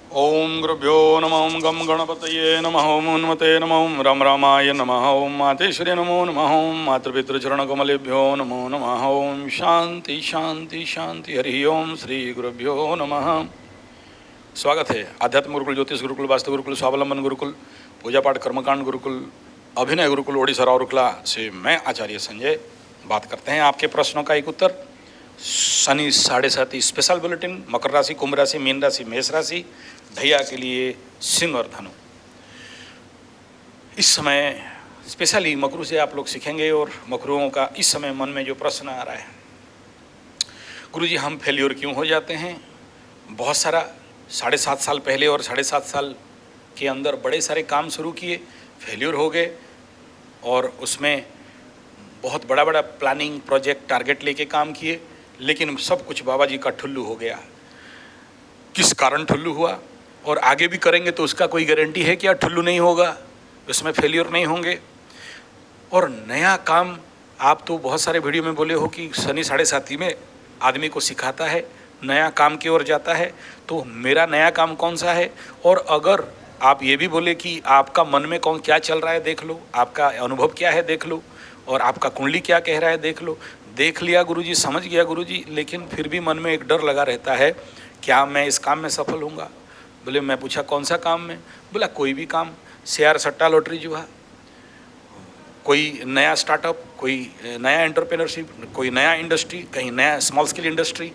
ओम गुरुभ्यो नमः। ओम गम गणपतये नमः। ओम उन्मते नमः। ओम राम रामाय नमः। ओम मातेश्वरी नमो नमः। ओम मातृपितृचरणकमलेभ्यो नमो नमः। ओम शांति शांति शांति। हरि ओम श्री गुरुभ्यो नमः। स्वागत है आध्यात्म गुरुकुल, ज्योतिष गुरुकुल, वास्तु गुरुकुल, स्वावलंबन गुरुकुल, पूजा पाठ कर्मकांड गुरुकुल, अभिनय गुरुकुल ओडिशा राउरकेला से मैं आचार्य संजय बात करते हैं। आपके प्रश्नों का एक उत्तर। शनि 7:30 स्पेशल बुलेटिन। मकर राशि, कुंभ राशि, मीन राशि, मेष राशि, भैया के लिए सिंह और धनु। इस समय स्पेशली मकरू से आप लोग सीखेंगे और मकरुओं का इस समय मन में जो प्रश्न आ रहा है, गुरुजी हम फेल्योर क्यों हो जाते हैं? बहुत सारा 7.5 साल पहले और 7.5 साल के अंदर बड़े सारे काम शुरू किए, फेल्योर हो गए और उसमें बहुत बड़ा बड़ा प्लानिंग प्रोजेक्ट टारगेट लेके काम किए, लेकिन सब कुछ बाबा जी का ठुल्लू हो गया। किस कारण ठुल्लू हुआ और आगे भी करेंगे तो उसका कोई गारंटी है क्या ठुल्लू नहीं होगा, उसमें फेलियर नहीं होंगे? और नया काम, आप तो बहुत सारे वीडियो में बोले हो कि शनि 7.5 में आदमी को सिखाता है, नया काम की ओर जाता है। तो मेरा नया काम कौन सा है? और अगर आप ये भी बोले कि आपका मन में कौन क्या चल रहा है देख लो, आपका अनुभव क्या है देख लो, और आपका कुंडली क्या कह रहा है देख लो। देख लिया गुरुजी, समझ गया गुरुजी, लेकिन फिर भी मन में एक डर लगा रहता है, क्या मैं इस काम में सफल होऊंगा? बोले, मैं पूछा कौन सा काम में? बोला कोई भी काम, शेयर, सट्टा, लॉटरी, जुआ, कोई नया स्टार्टअप, कोई नया एंटरप्रेन्योरशिप, कोई नया इंडस्ट्री, कहीं नया स्मॉल स्केल इंडस्ट्री,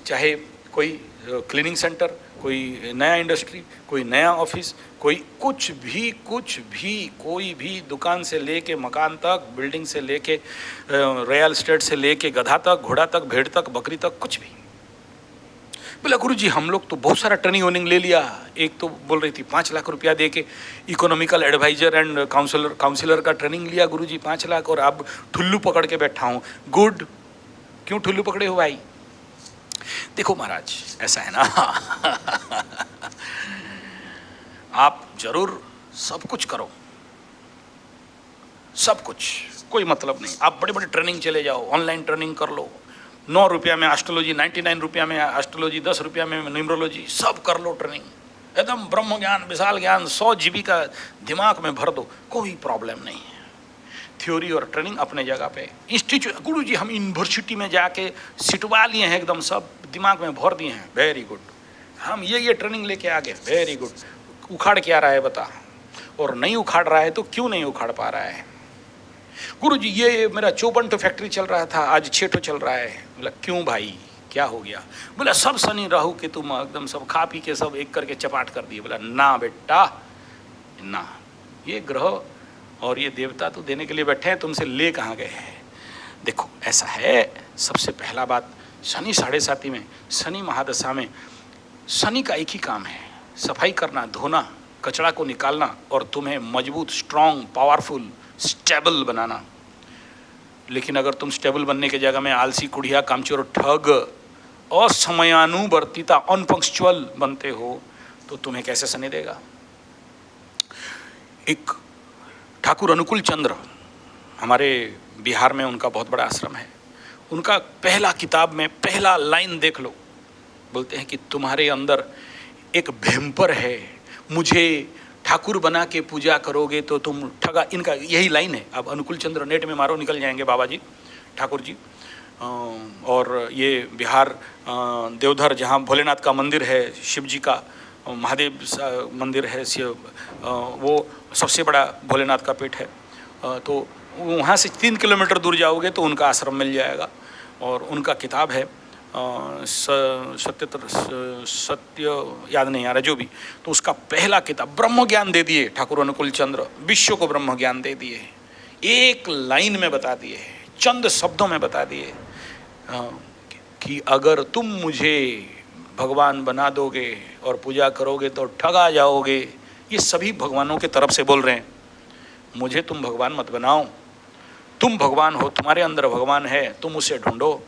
चाहे कोई क्लीनिंग सेंटर, कोई नया इंडस्ट्री, कोई नया ऑफिस, कोई कुछ भी कोई भी दुकान से लेके मकान तक, बिल्डिंग से लेके रियल एस्टेट से लेके गधा तक, घोड़ा तक, भेड़ तक, बकरी तक, कुछ भी। बोला गुरुजी हम लोग तो बहुत सारा ट्रेनिंग वोनिंग ले लिया। एक तो बोल रही थी 5 लाख रुपया दे के इकोनॉमिकल एडवाइजर एंड काउंसलर का ट्रेनिंग लिया गुरुजी 5 लाख, और अब ठुल्लू पकड़ के बैठा हूँ। गुड, क्यों ठुल्लू पकड़े हो भाई? देखो महाराज, ऐसा है ना आप जरूर सब कुछ करो, सब कुछ, कोई मतलब नहीं। आप बड़े बड़े ट्रेनिंग चले जाओ, ऑनलाइन ट्रेनिंग कर लो, 9 रुपया में एस्ट्रोलॉजी, 99 रुपया में एस्ट्रोलॉजी, 10 रुपया में न्यूमरोलॉजी, सब कर लो ट्रेनिंग। एकदम ब्रह्म ज्ञान, विशाल ज्ञान 100 GB का दिमाग में भर दो, कोई प्रॉब्लम नहीं है। थ्योरी और ट्रेनिंग अपने जगह पे। इंस्टीट्यूट, गुरु जी हम यूनिवर्सिटी में जाके सिटवा लिए हैं, एकदम सब दिमाग में भर दिए हैं, वेरी गुड। हम ये ट्रेनिंग लेके आ गए, वेरी गुड। उखाड़ क्या रहा है बता? और नहीं उखाड़ रहा है तो क्यों नहीं उखाड़ पा रहा है? गुरुजी ये मेरा 54 फैक्ट्री चल रहा था, आज 6 चल रहा है। बोला क्यों भाई, क्या हो गया? बोला सब शनि राहु के तुम एकदम सब खा पी के सब एक करके चपाट कर दिए। बोला ना बेटा ना, ये ग्रह और ये देवता तो देने के लिए बैठे हैं, तुमसे ले कहाँ गए हैं? देखो ऐसा है, सबसे पहला बात, शनि 7.5 में, शनि महादशा में शनि का एक ही काम है, सफाई करना, धोना, कचरा को निकालना और तुम्हें मजबूत, स्ट्रांग, पावरफुल, स्टेबल बनाना। लेकिन अगर तुम स्टेबल बनने की जगह में आलसी, कुढ़िया, कामचोर, ठग, असमयानुवर्तिता, अनपंक्चुअल बनते हो तो तुम्हें कैसे शनि देगा? एक ठाकुर अनुकूल चंद्र, हमारे बिहार में उनका बहुत बड़ा आश्रम है, उनका पहला किताब में पहला लाइन देख लो। बोलते हैं कि तुम्हारे अंदर एक भेम्पर है, मुझे ठाकुर बना के पूजा करोगे तो तुम ठगा। इनका यही लाइन है। अब अनुकूल चंद्र नेट में मारो, निकल जाएंगे बाबा जी, ठाकुर जी। और ये बिहार देवधर, जहाँ भोलेनाथ का मंदिर है, शिव जी का, महादेव मंदिर है, वो सबसे बड़ा भोलेनाथ का पीठ है। तो वहाँ से 3 किलोमीटर दूर जाओगे तो उनका आश्रम मिल जाएगा, और उनका किताब है सत्य याद नहीं आ रहा, जो भी। तो उसका पहला किताब, ब्रह्म ज्ञान दे दिए ठाकुर अनुकूल चंद्र, विश्व को ब्रह्म ज्ञान दे दिए, एक लाइन में बता दिए, चंद शब्दों में बता दिए कि अगर तुम मुझे भगवान बना दोगे और पूजा करोगे तो ठगा जाओगे। ये सभी भगवानों के तरफ से बोल रहे हैं, मुझे तुम भगवान मत बनाओ, तुम भगवान हो, तुम्हारे अंदर भगवान है, तुम उसे ढूंढो।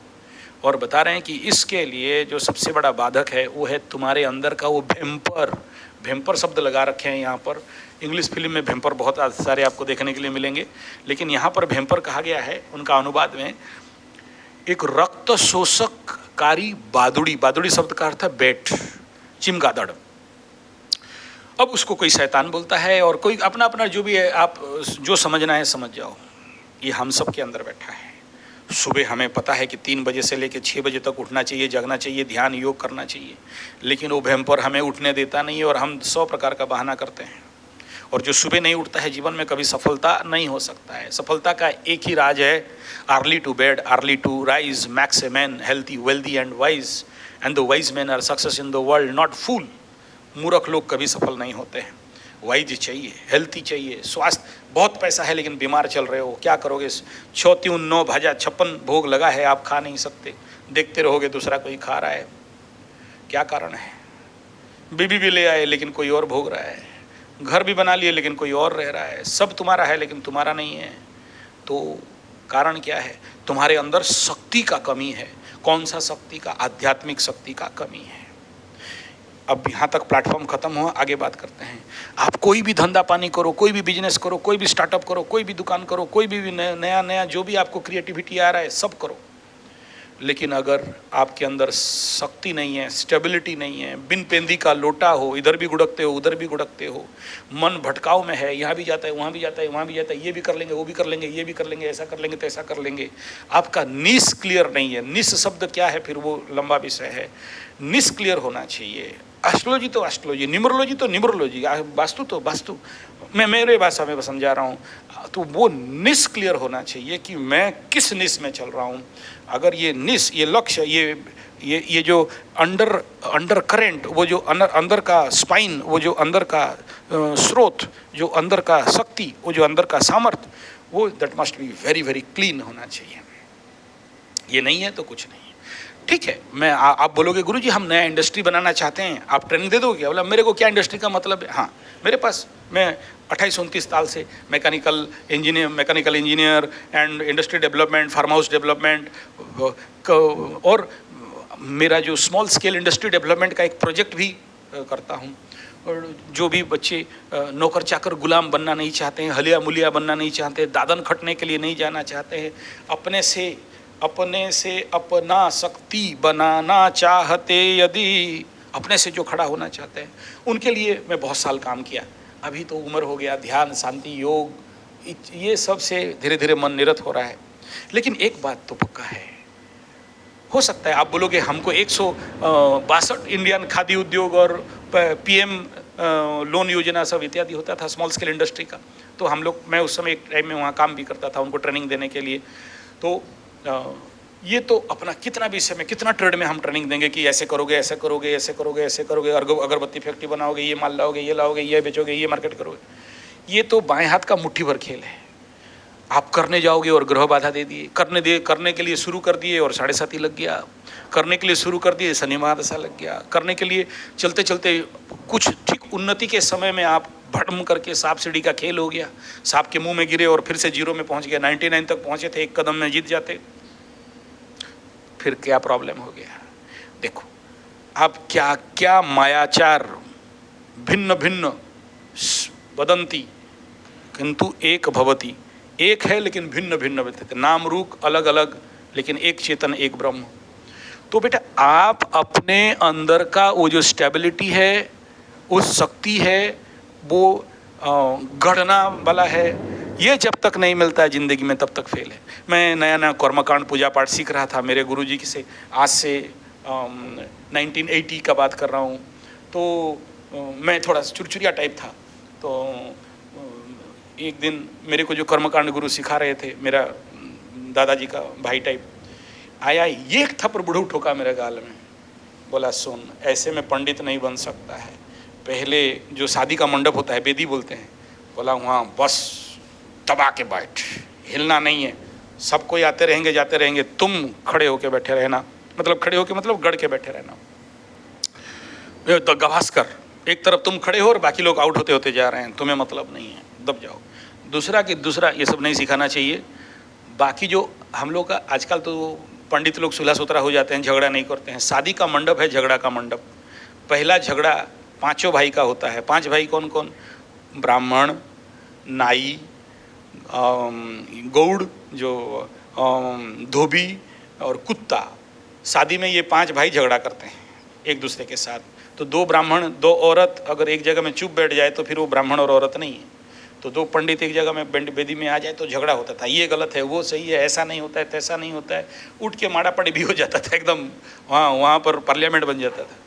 और बता रहे हैं कि इसके लिए जो सबसे बड़ा बाधक है वो है तुम्हारे अंदर का वो भेम्पर। भेम्पर शब्द लगा रखे हैं यहाँ पर। इंग्लिश फिल्म में भेम्पर बहुत सारे आपको देखने के लिए मिलेंगे, लेकिन यहाँ पर भेम्पर कहा गया है उनका अनुवाद में, एक रक्त शोषककारी बादुड़ी। बादुड़ी शब्द का अर्थ है बैट, चिमगादड़। अब उसको कोई शैतान बोलता है और कोई अपना अपना जो भी है, आप जो समझना है समझ जाओ। ये हम सब के अंदर बैठा है। सुबह हमें पता है कि 3 बजे से लेकर 6 बजे तक उठना चाहिए, जगना चाहिए, ध्यान योग करना चाहिए, लेकिन वो भयंकर हमें उठने देता नहीं है और हम 100 प्रकार का बहाना करते हैं। और जो सुबह नहीं उठता है जीवन में कभी सफलता नहीं हो सकता है। सफलता का एक ही राज है, early to bed early to rise makes a man healthy wealthy and wise and the wise man are success in the world not fool. मूर्ख लोग कभी सफल नहीं होते हैं। वाइज चाहिए, हेल्थी चाहिए, स्वास्थ्य। बहुत पैसा है लेकिन बीमार चल रहे हो, क्या करोगे? 6 3 9 भाजा 56 भोग लगा है, आप खा नहीं सकते, देखते रहोगे दूसरा कोई खा रहा है। क्या कारण है? बीबी भी ले आए लेकिन कोई और भोग रहा है, घर भी बना लिए लेकिन कोई और रह रहा है, सब तुम्हारा है लेकिन तुम्हारा नहीं है। तो कारण क्या है? तुम्हारे अंदर शक्ति का कमी है। कौन सा शक्ति का? आध्यात्मिक शक्ति का कमी है। अब यहाँ तक प्लेटफॉर्म खत्म हुआ, आगे बात करते हैं। आप कोई भी धंधा पानी करो, कोई भी बिजनेस करो, कोई भी स्टार्टअप करो, कोई भी दुकान करो, कोई भी नया नया जो भी आपको क्रिएटिविटी आ रहा है सब करो, लेकिन अगर आपके अंदर शक्ति नहीं है, स्टेबिलिटी नहीं है, बिन पेंदी का लोटा हो, इधर भी गुड़कते हो उधर भी गुड़कते हो, मन भटकाव में है, यहाँ भी जाता है वहाँ भी जाता है वहाँ भी जाता है, ये भी कर लेंगे वो भी कर लेंगे ये भी कर लेंगे, ऐसा कर लेंगे तैसा कर लेंगे, आपका निस क्लियर नहीं है। निस शब्द क्या है? फिर वो लंबा विषय है। निस क्लियर होना चाहिए। एस्ट्रोलॉजी तो एस्ट्रोलॉजी, न्यूमरोलॉजी तो न्यूमरोलॉजी, वास्तु तो वास्तु, मैं मेरे भाषा में समझा रहा हूँ। तो वो निस क्लियर होना चाहिए कि मैं किस निस में चल रहा हूँ। अगर ये निस, ये लक्ष्य, ये जो अंडर करेंट, वो जो अंदर का स्पाइन, वो जो अंदर का स्रोत, जो अंदर का शक्ति, वो जो अंदर का सामर्थ्य, वो that must be very very clean होना चाहिए। ये नहीं है तो कुछ नहीं। ठीक है, मैं आप बोलोगे गुरुजी हम नया इंडस्ट्री बनाना चाहते हैं, आप ट्रेनिंग दे दोगे? बोला मेरे को क्या इंडस्ट्री का मतलब है? हाँ, मेरे पास, मैं 28-29 साल से mechanical engineer and industry development, farm house development, और मेरा जो स्मॉल स्केल इंडस्ट्री डेवलपमेंट का एक प्रोजेक्ट भी करता हूँ। और जो भी बच्चे नौकर चाकर गुलाम बनना नहीं चाहते हैं, हलिया मुलिया बनना नहीं चाहते, दादन खटने के लिए नहीं जाना चाहते हैं, अपने से अपना शक्ति बनाना चाहते, यदि अपने से जो खड़ा होना चाहते हैं, उनके लिए मैं बहुत साल काम किया। अभी तो उम्र हो गया, ध्यान, शांति, योग, ये सब से धीरे धीरे मन निरत हो रहा है। लेकिन एक बात तो पक्का है, हो सकता है आप बोलोगे हमको 162 इंडियन खादी उद्योग और PM लोन योजना सब इत्यादि होता था स्मॉल स्केल इंडस्ट्री का। तो हम लोग, मैं उस समय एक टाइम में वहाँ काम भी करता था उनको ट्रेनिंग देने के लिए। तो ये तो अपना कितना भी समय, कितना ट्रेड में हम ट्रेनिंग देंगे कि ऐसे करोगे ऐसे करोगे ऐसे करोगे ऐसे करोगे, अगरबत्ती फैक्ट्री बनाओगे, ये माल लाओगे, ये लाओगे, ये बेचोगे, ये मार्केट करोगे। ये तो बाएं हाथ का मुट्ठी भर खेल है। आप करने जाओगे और ग्रह बाधा दे दिए, करने के लिए शुरू कर दिए और 7.5 लग गया, करने के लिए शुरू कर दिए शनि महादशा लग गया, करने के लिए चलते चलते कुछ ठीक उन्नति के समय में आप भटम करके सांप सीढ़ी का खेल हो गया, सांप के मुंह में गिरे और फिर से 0 में पहुंच गया। 99 तक पहुंचे थे, 1 कदम में जीत जाते, फिर क्या प्रॉब्लम हो गया? देखो अब क्या क्या मायाचार, भिन्न भिन्न वदंती किंतु एक भवती, एक है लेकिन भिन्न भिन्न व्यतीत, नाम रूप अलग अलग लेकिन एक चेतन एक ब्रह्म। तो बेटा आप अपने अंदर का वो जो स्टेबिलिटी है, उस शक्ति है, वो गढ़ना वाला है, ये जब तक नहीं मिलता है ज़िंदगी में तब तक फेल है। मैं नया नया कर्मकांड पूजा पाठ सीख रहा था मेरे गुरुजी से, आज से 1980 का बात कर रहा हूँ। तो मैं थोड़ा चुरचुरिया टाइप था। तो एक दिन मेरे को जो कर्मकांड गुरु सिखा रहे थे, मेरा दादाजी का भाई टाइप आया, ये एक थप्पड़ बुढ़ऊ ठोका मेरे गाल में, बोला सुन ऐसे में पंडित नहीं बन सकता है, पहले जो शादी का मंडप होता है बेदी बोलते हैं, बोला वहाँ बस दबा के बैठ, हिलना नहीं है, सब कोई आते रहेंगे जाते रहेंगे, तुम खड़े होके बैठे रहना, मतलब खड़े होके मतलब गड़ के बैठे रहना, तो गवास्कर एक तरफ तुम खड़े हो और बाकी लोग आउट होते होते जा रहे हैं, तुम्हें मतलब नहीं है, दब जाओ। दूसरा कि दूसरा ये सब नहीं सिखाना चाहिए। बाकी जो हम लोग का आजकल तो पंडित लोग सुलह सुतरा हो जाते हैं, झगड़ा नहीं करते हैं। शादी का मंडप है झगड़ा का मंडप। पहला झगड़ा 5 भाई का होता है। 5 भाई कौन कौन? ब्राह्मण, नाई, गौड़, जो धोबी और कुत्ता। शादी में ये 5 भाई झगड़ा करते हैं एक दूसरे के साथ। तो दो ब्राह्मण दो औरत अगर एक जगह में चुप बैठ जाए तो फिर वो ब्राह्मण और औरत नहीं है। तो दो पंडित एक जगह में बेदी में आ जाए तो झगड़ा होता था, ये गलत है वो सही है, ऐसा नहीं होता है तैसा नहीं होता है, उठ के माड़ा पड़ी भी हो जाता था, एकदम वहाँ पर पार्लियामेंट बन जाता था।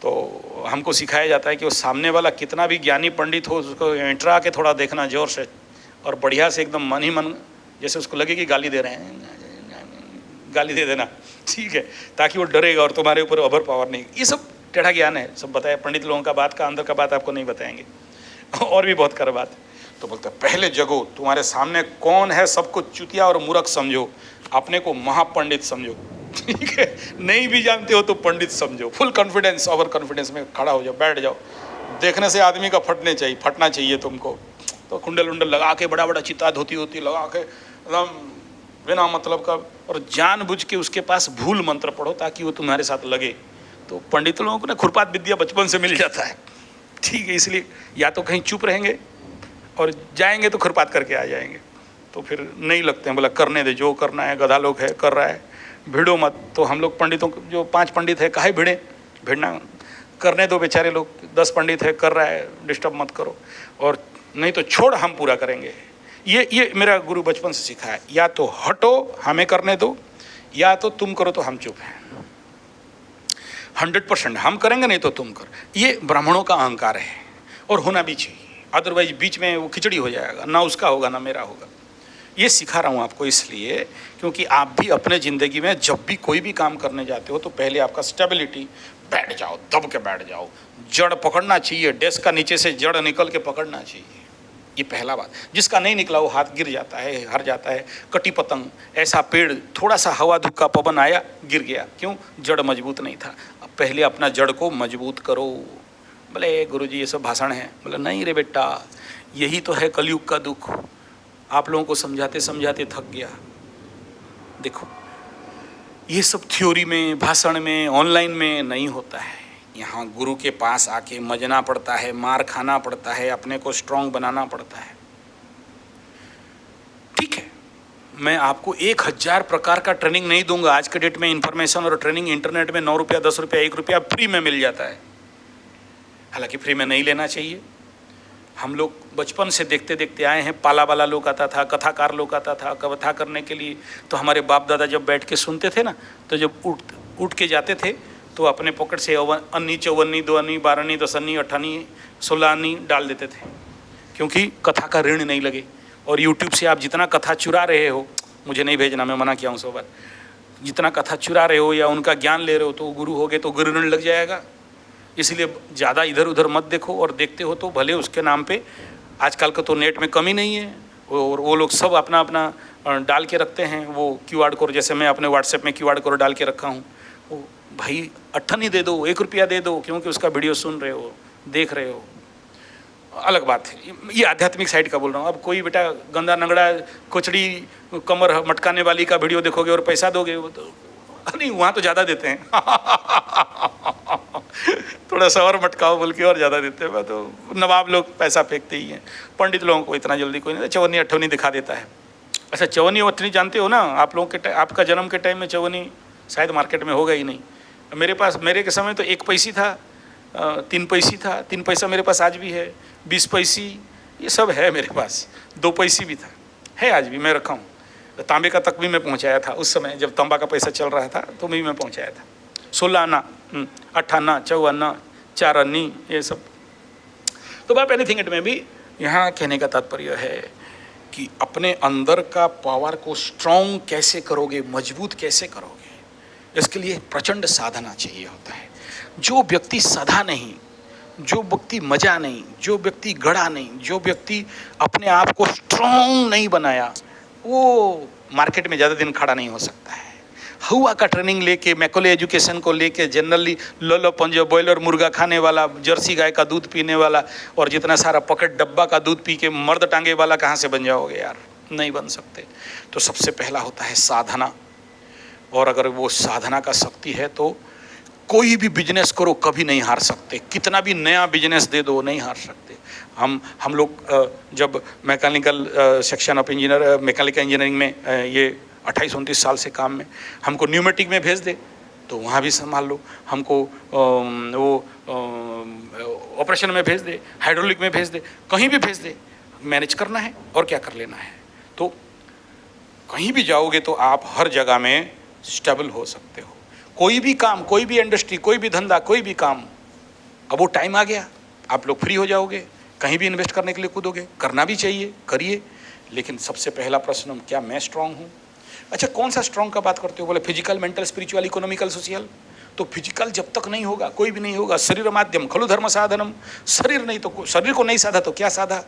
तो हमको सिखाया जाता है कि वो सामने वाला कितना भी ज्ञानी पंडित हो उसको एंट्रा के थोड़ा देखना जोर से और बढ़िया से एकदम मन ही मन, जैसे उसको लगे कि गाली दे रहे हैं, गाली दे देना, ठीक है, ताकि वो डरेगा और तुम्हारे ऊपर ओवर पावर नहीं। ये सब टेढ़ा ज्ञान है, सब बताया पंडित लोगों का, बात का अंदर का बात आपको नहीं बताएंगे और भी बहुत कर बात। तो बोलते पहले जगो, तुम्हारे सामने कौन है सबको चुतिया और मूर्ख समझो, अपने को महापंडित समझो, ठीक है, नहीं भी जानते हो तो पंडित समझो, फुल कॉन्फिडेंस ओवर कॉन्फिडेंस में खड़ा हो जाओ, बैठ जाओ। देखने से आदमी का फटना चाहिए तुमको। तो कुंडल उंडल लगा के बड़ा बड़ा चिता धोती होती लगा के एकदम बिना मतलब का, और जानबूझ के उसके पास भूल मंत्र पढ़ो ताकि वो तुम्हारे साथ लगे। तो पंडित लोगों को ना खुरपात विद्या बचपन से मिल जाता है, ठीक है, इसलिए या तो कहीं चुप रहेंगे और जाएंगे तो खुरपात करके आ जाएंगे, तो फिर नहीं लगते हैं। बोला करने दे, जो करना है, गधा लोग है कर रहा है, भिड़ो मत। तो हम लोग पंडितों जो 5 पंडित है काहे भिड़ना, करने दो, बेचारे लोग 10 पंडित है कर रहा है, डिस्टर्ब मत करो, और नहीं तो छोड़ हम पूरा करेंगे। ये मेरा गुरु बचपन से सिखाया, या तो हटो हमें करने दो, या तो तुम करो तो हम चुप हैं, 100% हम करेंगे, नहीं तो तुम कर। ये ब्राह्मणों का अहंकार है और होना भी चाहिए, अदरवाइज बीच में वो खिचड़ी हो जाएगा, ना उसका होगा ना मेरा होगा। ये सिखा रहा हूँ आपको इसलिए क्योंकि आप भी अपने ज़िंदगी में जब भी कोई भी काम करने जाते हो तो पहले आपका स्टेबिलिटी, बैठ जाओ, दब के बैठ जाओ, जड़ पकड़ना चाहिए, डेस्क का नीचे से जड़ निकल के पकड़ना चाहिए, ये पहला बात। जिसका नहीं निकला वो हाथ गिर जाता है, हर जाता है। कटी पतंग ऐसा पेड़, थोड़ा सा हवा धुक्का पवन आया गिर गया, क्यों? जड़ मजबूत नहीं था। अब पहले अपना जड़ को मजबूत करो। बोले गुरुजी ये सब भाषण है, बोले नहीं रे बेटा, यही तो है कलयुग का दुख। आप लोगों को समझाते समझाते थक गया। देखो ये सब थ्योरी में, भाषण में, ऑनलाइन में नहीं होता है। यहाँ गुरु के पास आके मजना पड़ता है, मार खाना पड़ता है, अपने को स्ट्रांग बनाना पड़ता है। ठीक है, मैं आपको 1000 प्रकार का ट्रेनिंग नहीं दूंगा। आज के डेट में इंफॉर्मेशन और ट्रेनिंग इंटरनेट में 9 रुपया, 10 रुपया, 1 रुपया फ्री में मिल जाता है। हालांकि फ्री में नहीं लेना चाहिए। हम लोग बचपन से देखते देखते आए हैं, पाला वाला लोग आता था, कथाकार लोग आता था कथा करने के लिए। तो हमारे बाप दादा जब बैठ के सुनते थे ना, तो जब उठ के जाते थे तो अपने पॉकेट से अन्नी, चौवन्नी, 2 अन्नी, 12 अन्नी, 10 अन्नी, 8 अन्नी, 16 अन्नी डाल देते थे, क्योंकि कथा का ऋण नहीं लगे। और यूट्यूब से आप जितना कथा चुरा रहे हो, मुझे नहीं भेजना, मैं मना किया हूँ 100 बार, जितना कथा चुरा रहे हो या उनका ज्ञान ले रहे हो तो गुरु हो गए तो गुरु ऋण लग जाएगा। इसलिए ज़्यादा इधर उधर मत देखो, और देखते हो तो भले उसके नाम पे। आजकल का तो नेट में कमी नहीं है, और वो लोग सब अपना अपना डाल के रखते हैं वो QR कोड। जैसे मैं अपने WhatsApp में QR कोड डाल के रखा हूँ। वो भाई 8 नहीं दे दो, 1 रुपया दे दो, क्योंकि उसका वीडियो सुन रहे हो, देख रहे हो, अलग बात है। ये आध्यात्मिक साइड का बोल रहा हूँ। अब कोई बेटा गंदा नंगड़ा कोचड़ी कमर मटकाने वाली का वीडियो देखोगे और पैसा दोगे, वो तो नहीं, वहाँ तो ज़्यादा देते हैं थोड़ा सा और मटकाओ बोल के और ज़्यादा देते हैं। तो नवाब लोग पैसा फेंकते ही हैं, पंडित लोगों को इतना जल्दी कोई नहीं। चवन्नी अठवनी दिखा देता है। अच्छा, चवन्नी अठवनी जानते हो ना आप लोगों के आपका जन्म के टाइम में चवन्नी शायद मार्केट में होगा ही नहीं। मेरे के समय तो 1 पैसी था, 3 पैसी था, 3 पैसा मेरे पास आज भी है, 20 पैसी ये सब है मेरे पास, 2 पैसी भी था, है आज भी, मैं रखा हूँ। तांबे का तक भी मैं पहुँचाया था उस समय जब तांबा का पैसा चल रहा था, तो भी मैं पहुँचाया था। 16 आना, 8 आना, 54 आना, 4 अन्नी, ये सब। तो बाप एनीथिंग इट में भी यहाँ कहने का तात्पर्य है कि अपने अंदर का पावर को स्ट्रॉन्ग कैसे करोगे, मजबूत कैसे करोगे, इसके लिए प्रचंड साधना चाहिए होता है। जो व्यक्ति सधा नहीं, जो व्यक्ति मजा नहीं, जो व्यक्ति गढ़ा नहीं, जो व्यक्ति अपने आप को स्ट्रॉन्ग नहीं बनाया, वो मार्केट में ज़्यादा दिन खड़ा नहीं हो सकता है। हुआ का ट्रेनिंग लेके, मैकोले एजुकेशन को लेके, जनरली लोलो पंजो बॉयलर मुर्गा खाने वाला, जर्सी गाय का दूध पीने वाला और जितना सारा पॉकेट डब्बा का दूध पी के मर्द टांगे वाला कहाँ से बन जाओगे यार? नहीं बन सकते। तो सबसे पहला होता है साधना, और अगर वो साधना का शक्ति है तो कोई भी बिजनेस करो कभी नहीं हार सकते। कितना भी नया बिजनेस दे दो नहीं हार सकते। हम लोग जब mechanical section of engineer, mechanical engineering में ये 28-29 साल से काम में, हमको न्यूमेटिक में भेज दे तो वहाँ भी संभाल लो, हमको वो ऑपरेशन में भेज दे, हाइड्रोलिक में भेज दे, कहीं भी भेज दे, मैनेज करना है और क्या कर लेना है। तो कहीं भी जाओगे तो आप हर जगह में स्टेबल हो सकते हो। कोई भी काम, कोई भी इंडस्ट्री, कोई भी धंधा, कोई भी काम, अब वो टाइम आ गया, आप लोग फ्री हो जाओगे, कहीं भी इन्वेस्ट करने के लिए कूदोगे, करना भी चाहिए, करिए। लेकिन सबसे पहला प्रश्न, क्या मैं स्ट्रांग हूँ? अच्छा, कौन सा स्ट्रांग का बात करते हो? बोले physical, mental, spiritual, economical, social. तो फिजिकल जब तक नहीं होगा कोई भी नहीं होगा। शरीर माध्यम खलु धर्म साधनम। शरीर नहीं तो, शरीर को नहीं साधा तो क्या साधा?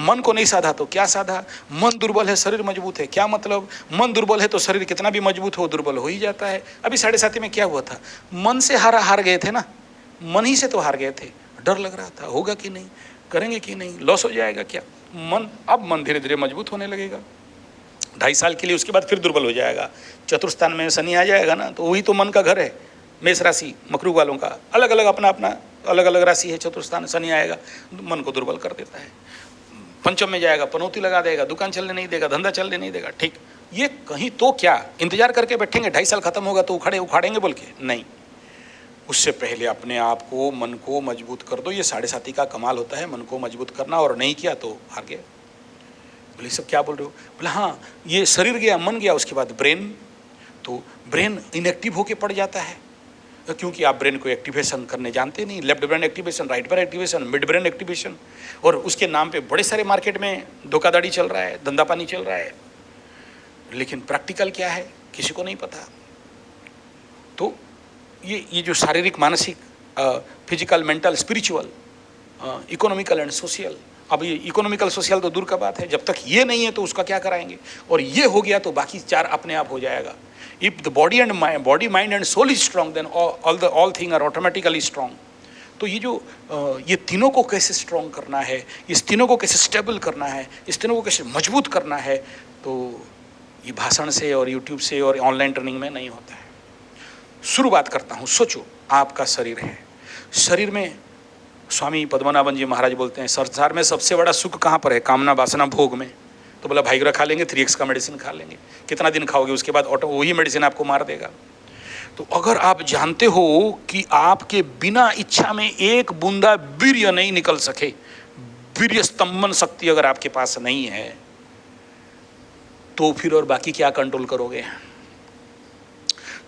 मन को नहीं साधा तो क्या साधा? मन दुर्बल है, शरीर मजबूत है, क्या मतलब? मन दुर्बल है तो शरीर कितना भी मजबूत हो दुर्बल हो ही जाता है। अभी 7:30 में क्या हुआ था? मन से हार गए थे ना, मन ही से तो हार गए थे। डर लग रहा था, होगा कि नहीं, करेंगे कि नहीं, लॉस हो जाएगा क्या? मन, अब मन धीरे धीरे मजबूत होने लगेगा। 2.5 साल के लिए, उसके बाद फिर दुर्बल हो जाएगा। चतुर्स्थान में शनि आ जाएगा ना, तो वही तो मन का घर है। मेष राशि मकरू वालों का अलग अलग अपना अपना अलग अलग राशि है। चतुर्स्थान शनि आएगा, मन को दुर्बल कर देता है। पंचम में जाएगा, पनौती लगा देगा, दुकान चलने नहीं देगा, धंधा चलने नहीं देगा। ठीक, ये कहीं तो क्या इंतजार करके बैठेंगे 2.5 साल खत्म होगा तो उखाड़ेंगे बोल के? नहीं, उससे पहले अपने आप को, मन को मजबूत कर दो। ये 7.5 का कमाल होता है, मन को मजबूत करना, और नहीं किया तो हार गए। बोले सब क्या बोल रहे हो? बोले हाँ, ये शरीर गया, मन गया, उसके बाद ब्रेन। तो ब्रेन इनएक्टिव होके पड़ जाता है, क्योंकि आप ब्रेन को एक्टिवेशन करने जानते नहीं। Left brain activation, right brain activation, mid brain activation, और उसके नाम पे बड़े सारे मार्केट में धोखाधड़ी चल रहा है, धंधा पानी चल रहा है। लेकिन प्रैक्टिकल क्या है किसी को नहीं पता। तो ये जो शारीरिक, मानसिक, physical, mental, spiritual, economical and social, अब ये इकोनॉमिकल सोशल तो दूर का बात है, जब तक ये नहीं है तो उसका क्या कराएंगे? और ये हो गया तो बाकी 4 अपने आप हो जाएगा। If the body mind and soul is strong, then all thing are automatically strong. तो ये तीनों को कैसे स्ट्रांग करना है, इस तीनों को कैसे स्टेबल करना है, इस तीनों को कैसे मजबूत करना है, तो ये भाषण से और यूट्यूब से और ऑनलाइन ट्रेनिंग में नहीं होता है। शुरुआत करता हूँ। सोचो, आपका शरीर है, शरीर में स्वामी पद्मनाभन जी महाराज बोलते हैं, संसार में सबसे बड़ा सुख कहाँ पर है? कामना, वासना, भोग में। तो बोला भाईग्रा खा लेंगे, 3x का मेडिसिन खा लेंगे, कितना दिन खाओगे, उसके बाद ऑटो वही मेडिसिन आपको मार देगा। तो अगर आप जानते हो कि आपके बिना इच्छा में एक बूंदा वीर्य नहीं निकल सके, वीर्य स्तंभन शक्ति अगर आपके पास नहीं है, तो फिर और बाकी क्या कंट्रोल करोगे?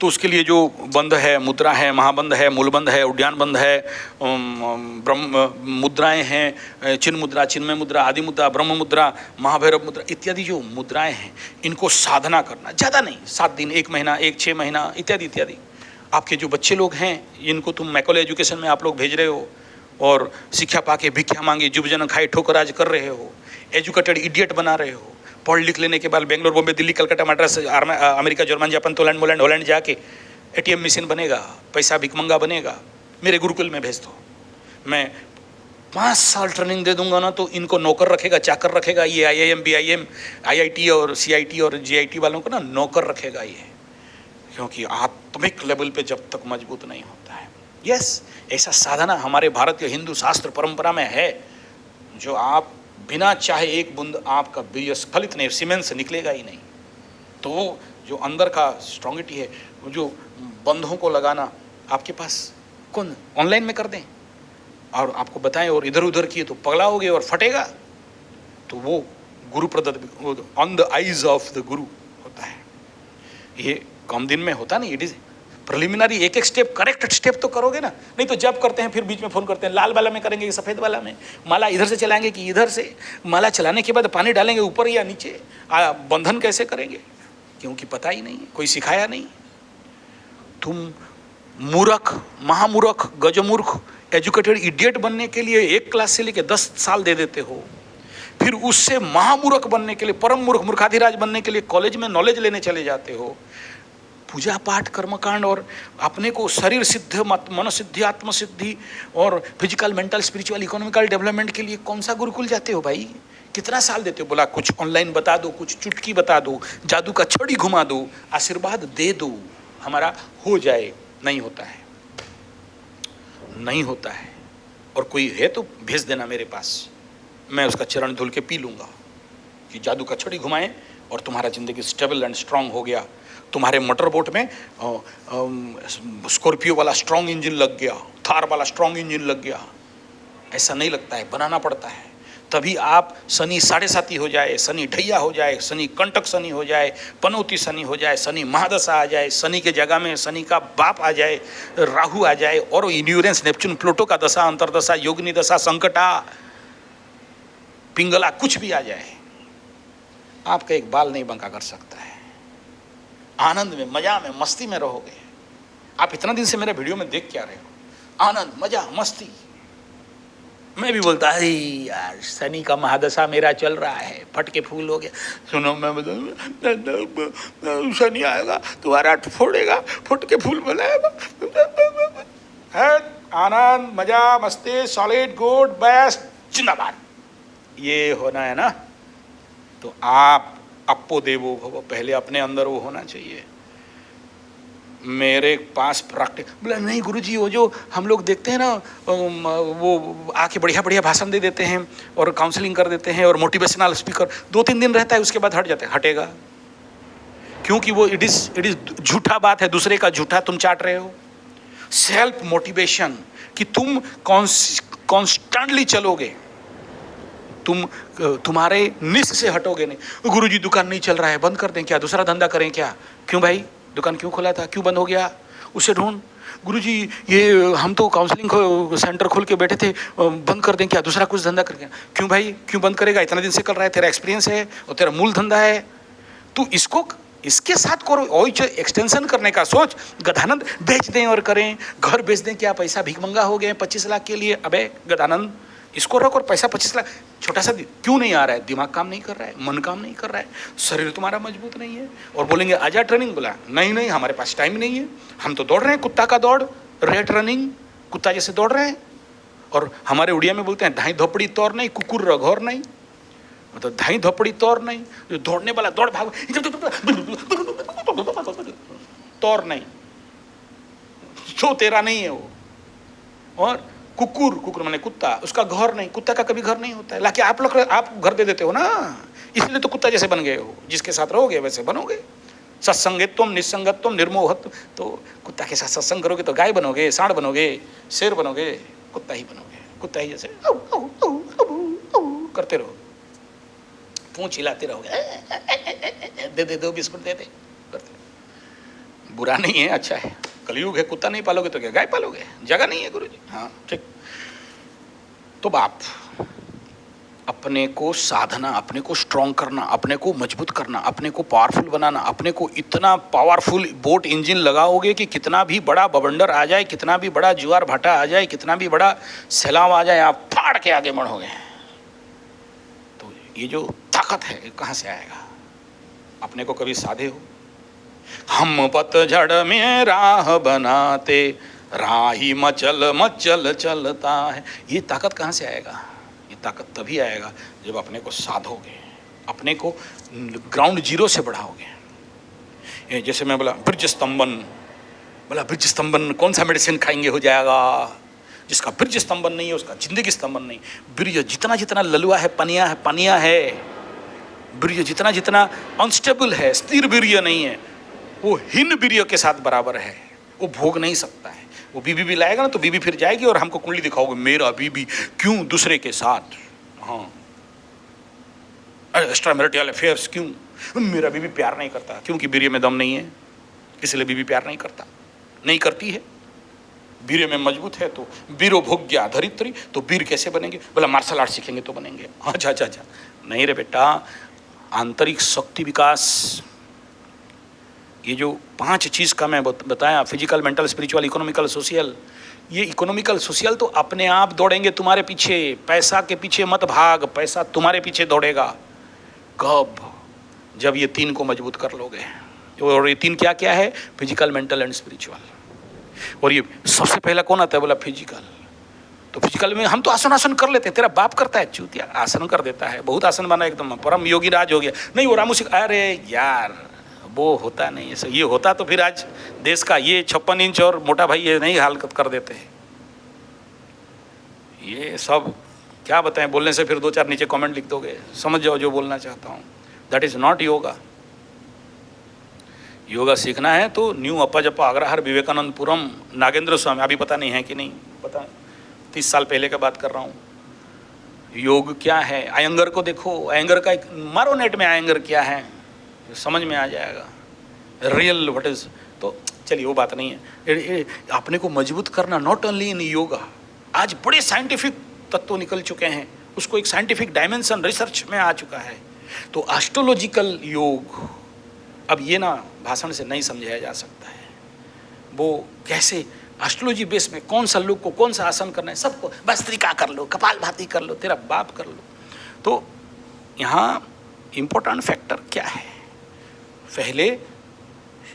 तो उसके लिए जो बंध है, मुद्रा है, महाबंध है, मूलबंध है, उद्यान बंध है, ब्रह्म मुद्राएं हैं, चिन्ह मुद्रा, चिन्मय मुद्रा, आदि मुद्रा, ब्रह्म मुद्रा, महाभैरव मुद्रा इत्यादि जो मुद्राएं हैं, इनको साधना करना, ज़्यादा नहीं, 7 दिन, 1 महीना, 6 महीना इत्यादि इत्यादि। आपके जो बच्चे लोग हैं, इनको तुम मैकॉले एजुकेशन में आप लोग भेज रहे हो, और शिक्षा पाके भिक्षा मांगी, जुबजन खाई ठोकराज कर रहे हो, एजुकेटेड इडियट बना रहे हो। पढ़ लिख लेने के बाद Bangalore, Bombay, Delhi, Calcutta, Madras, America, German, Japan, Poland, मोलैंड, हॉलैंड जाके ATM मशीन बनेगा, पैसा भिकमंगा बनेगा। मेरे गुरुकुल में भेज दो, मैं 5 साल ट्रेनिंग दे दूंगा ना, तो इनको नौकर रखेगा, चाकर रखेगा। ये IIM, BIM, IIT और CIT और GIT वालों को ना नौकर रखेगा ये, क्योंकि आत्मिक लेवल पे जब तक मजबूत नहीं होता है। यस, ऐसा साधना हमारे भारतीय हिंदू शास्त्र परंपरा में है, जो आप बिना चाहे एक बूंद आपका वीर्य स्खलित नहीं, सीमेंट से निकलेगा ही नहीं। तो वो जो अंदर का स्ट्रॉन्गिटी है, जो बंधों को लगाना, आपके पास कौन ऑनलाइन में कर दें और आपको बताएं और इधर उधर किए तो पगला होगे और फटेगा। तो वो गुरु प्रदत्त, on the eyes of the गुरु होता है। ये कम दिन में होता नहीं, इट इज प्रिलिमिनरी। एक स्टेप, करेक्ट स्टेप तो करोगे ना, नहीं तो जब करते हैं फिर बीच में फ़ोन करते हैं, लाल वाला में करेंगे कि सफ़ेद वाला में, माला इधर से चलाएंगे कि इधर से, माला चलाने के बाद पानी डालेंगे ऊपर या नीचे, बंधन कैसे करेंगे, क्योंकि पता ही नहीं, कोई सिखाया नहीं। तुम मूर्ख, महामूर्ख, गजमूर्ख, एजुकेटेड इडियट बनने के लिए 1 क्लास से लेकर 10 साल दे देते हो, फिर उससे महामूर्ख बनने के लिए, परम मूर्ख, मूर्खाधिराज बनने के लिए कॉलेज में नॉलेज लेने चले जाते हो। पूजा पाठ, कर्मकांड और अपने को शरीर सिद्ध, मन सिद्धि, आत्म सिद्धि और physical, mental, spiritual, economical development के लिए कौन सा गुरुकुल जाते हो भाई? कितना साल देते हो? बोला कुछ ऑनलाइन बता दो, कुछ चुटकी बता दो, जादू का छड़ी घुमा दो, आशीर्वाद दे दो, हमारा हो जाए। नहीं होता है, नहीं होता है। और कोई है तो भेज देना मेरे पास, मैं उसका चरण धुल के पी लूँगा कि जादू का छड़ी घुमाएं और तुम्हारा जिंदगी स्टेबल एंड स्ट्रांग हो गया। तुम्हारे मोटर बोट में स्कॉर्पियो वाला स्ट्रॉन्ग इंजन लग गया, थार वाला स्ट्रॉन्ग इंजन लग गया, ऐसा नहीं लगता है, बनाना पड़ता है। तभी आप शनि 7.5 हो जाए, शनि ढैया हो जाए, शनि कंटक शनि हो जाए, पनौती शनि हो जाए, शनि महादशा आ जाए, शनि के जगह में शनि का बाप आ जाए, राहु आ जाए, और यूरेनस नेपच्यून प्लूटो का दशा, अंतरदशा, योगिनी दशा, संकटा, पिंगला, कुछ भी आ जाए, आपका एक बाल नहीं बंका कर सकता है। आनंद में, मजा में, मस्ती में रहोगे। आप इतना दिन से मेरे वीडियो में देख क्या रहे हो? आनंद, मजा, मस्ती। मैं भी बोलता है यार शनि का महादशा मेरा चल रहा है, फट के फूल हो गया। सुनो मैं बताऊँ, शनि आएगा तुम्हारा फोड़ेगा, फट के फूल बनाएगा। है आनंद, मजा, मस्ती, सॉलिड, गुड, बेस्ट, जिंदाबाद, ये होना है ना। तो आप अपो देवो भव, पहले अपने अंदर वो होना चाहिए। मेरे पास प्रैक्टिस, बोला नहीं गुरुजी, वो जो हम लोग देखते हैं ना, वो आके बढ़िया बढ़िया भाषण दे देते हैं और काउंसलिंग कर देते हैं और मोटिवेशनल स्पीकर, 2-3 दिन रहता है, उसके बाद हट जाते हैं। हटेगा क्योंकि वो इट इज झूठा बात है, दूसरे का झूठा तुम चाट रहे हो। सेल्फ मोटिवेशन कि तुम कॉन्स्टेंटली चलोगे, तुम तुम्हारे निश से हटोगे नहीं। गुरुजी दुकान नहीं चल रहा है, बंद कर दें क्या, दूसरा धंधा करें क्या? क्यों भाई, दुकान क्यों खोला था, क्यों बंद हो गया, उसे ढूंढ। गुरुजी ये हम तो काउंसलिंग सेंटर खोल के बैठे थे, बंद कर दें क्या, दूसरा कुछ धंधा करके? क्यों भाई, क्यों बंद करेगा, इतना दिन से कर रहा है, तेरा एक्सपीरियंस है और तेरा मूल धंधा है, तू इसको इसके साथ करो। और एक्सटेंशन करने का सोच, गधानंद बेच दें और करें, घर बेच दें क्या, पैसा भिखमंगा हो गए 25 लाख के लिए। अबे गधानंद, इसको रख और पैसा 25 लाख, छोटा सा क्यों नहीं आ रहा है? दिमाग काम नहीं कर रहा है, मन काम नहीं कर रहा है, शरीर तुम्हारा मजबूत नहीं है। और बोलेंगे आजा ट्रेनिंग, बोला नहीं नहीं हमारे पास टाइम नहीं है, हम तो दौड़ रहे हैं कुत्ता का दौड़, रेट रनिंग, कुत्ता जैसे दौड़ रहे हैं। और हमारे उड़िया में बोलते हैं ढाई धोपड़ी तौर नहीं, कुकुर रघौर नहीं, मतलब ढाई धोपड़ी तौर नहीं, जो दौड़ने वाला दौड़ भाग तौर नहीं, जो तेरा नहीं है वो। और कुकुर, कुकुर माने कुत्ता, उसका घर नहीं, कुत्ता का कभी घर नहीं होता है। लाके आप लोग आप घर दे देते हो ना, इसलिए तो कुत्ता जैसे बन गए हो, जिसके साथ रहोगे वैसे बनोगे। सत्संगित्वम, निस्संगत्वम, निर्मोहत्व। तो कुत्ता के साथ सत्संग करोगे तो गाय बनोगे, सांड बनोगे, शेर बनोगे, कुत्ता ही बनोगे। कुत्ता ही जैसे करते रहो, पूंछ हिलाते रहोगे, दे दे दो बिस्कुट दे दे, करते। बुरा नहीं है, अच्छा है। कलयुग है, कुत्ता नहीं पालोगे तो क्या गाय पालोगे, जगह नहीं है गुरुजी। हाँ ठीक। तो बाप अपने को साधना, अपने को स्ट्रॉन्ग करना, अपने को मजबूत करना, अपने को पावरफुल बनाना, अपने को इतना पावरफुल बोट इंजन लगाओगे कि कितना भी बड़ा बवंडर आ जाए, कितना भी बड़ा ज्वार भाटा आ जाए, कितना भी बड़ा सैलाब आ जाए, आप फाड़ के आगे बढ़ोगे। तो ये जो ताकत है कहाँ से आएगा? अपने को कभी साधे हो? हम पतझड़ में राह बनाते, राही मचल मचल चलता है। ये ताकत कहाँ से आएगा? ये ताकत तभी आएगा जब अपने को साधोगे, अपने को ग्राउंड जीरो से बढ़ाओगे। जैसे मैं बोला ब्रिज स्तंभन, बोला ब्रिज स्तंभन कौन सा मेडिसिन खाएंगे हो जाएगा? जिसका ब्रिज स्तंभन नहीं है उसका जिंदगी स्तंभन नहीं। ब्रिज जितना जितना ललुआ है, पनिया है, ब्रिज जितना जितना अनस्टेबल है, स्थिर वीर्य नहीं है, वो हीन वीर्य के साथ बराबर है, वो भोग नहीं सकता है। वो बीबी लाएगा ना तो बीबी फिर जाएगी और हमको कुंडली दिखाओगे, मेरा बीबी क्यों दूसरे के साथ, हाँ एक्स्ट्रा मैरिटल अफेयर्स क्यों, मेरा बीबी प्यार नहीं करता, क्योंकि वीर्य में दम नहीं है, इसलिए बीबी प्यार नहीं करता, नहीं करती है। वीर्य में मजबूत है तो वीरो भोग्या धरित्री, तो वीर कैसे बनेंगे? बोला मार्शल आर्ट सीखेंगे तो बनेंगे। अच्छा अच्छा अच्छा, नहीं रे बेटा, आंतरिक शक्ति विकास, ये जो 5 चीज़ का मैं बताया, physical, mental, spiritual, economical, social. ये इकोनॉमिकल सोशल तो अपने आप दौड़ेंगे तुम्हारे पीछे, पैसा के पीछे मत भाग, पैसा तुम्हारे पीछे दौड़ेगा। कब? जब ये 3 को मजबूत कर लोगे। और ये 3 क्या क्या है? Physical, mental and spiritual. और ये सबसे पहला कौन आता है? बोला फिजिकल। तो फिजिकल में हम तो आसन कर लेते हैं, तेरा बाप करता है चूतिया, आसन कर देता है, बहुत आसन बना, एकदम परम योगी राज हो गया। नहीं वो रामू सिंह, अरे यार वो होता नहीं है। ये होता तो फिर आज देश का ये 56 इंच और मोटा भाई ये नहीं हाल कर देते हैं। ये सब क्या बताएं, बोलने से फिर 2-4 नीचे कमेंट लिख दोगे, समझ जाओ जो बोलना चाहता हूँ। That is not yoga. Yoga सीखना है तो न्यू अप्पाजप्पा अग्रहार विवेकानंदपुरम नागेंद्र स्वामी, अभी पता नहीं है कि नहीं पता, 30 साल पहले का बात कर रहा हूँ। योग क्या है, अयंगर को देखो, अयंगर का एक मारो नेट में, अयंगर क्या है समझ में आ जाएगा, रियल व्हाट इज। तो चलिए वो बात नहीं है। अपने को मजबूत करना नॉट ओनली इन योगा, आज बड़े साइंटिफिक तत्व निकल चुके हैं, उसको एक साइंटिफिक डायमेंशन रिसर्च में आ चुका है। तो एस्ट्रोलॉजिकल योग, अब ये ना भाषण से नहीं समझाया जा सकता है, वो कैसे एस्ट्रोलॉजी बेस में कौन सा लोग को कौन सा आसन करना है, सबको भस्त्रिका कर लो, कपालभाति कर लो, तेरा बाप कर लो। तो यहाँ इम्पोर्टेंट फैक्टर क्या है, पहले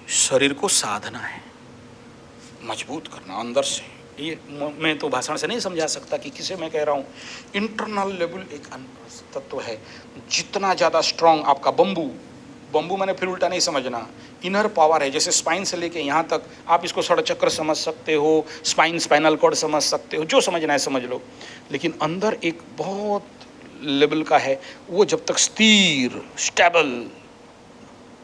शरीर को साधना है, मजबूत करना अंदर से। ये मैं तो भाषण से नहीं समझा सकता कि किसे मैं कह रहा हूँ। इंटरनल लेवल एक तत्व है, जितना ज़्यादा स्ट्रांग आपका बम्बू मैंने फिर उल्टा नहीं समझना, इनर पावर है, जैसे स्पाइन से लेके यहाँ तक आप इसको षडचक्र समझ सकते हो, स्पाइनल कॉर्ड समझ सकते हो, जो समझना है समझ लो, लेकिन अंदर एक बहुत लेवल का है, वो जब तक स्थिर स्टेबल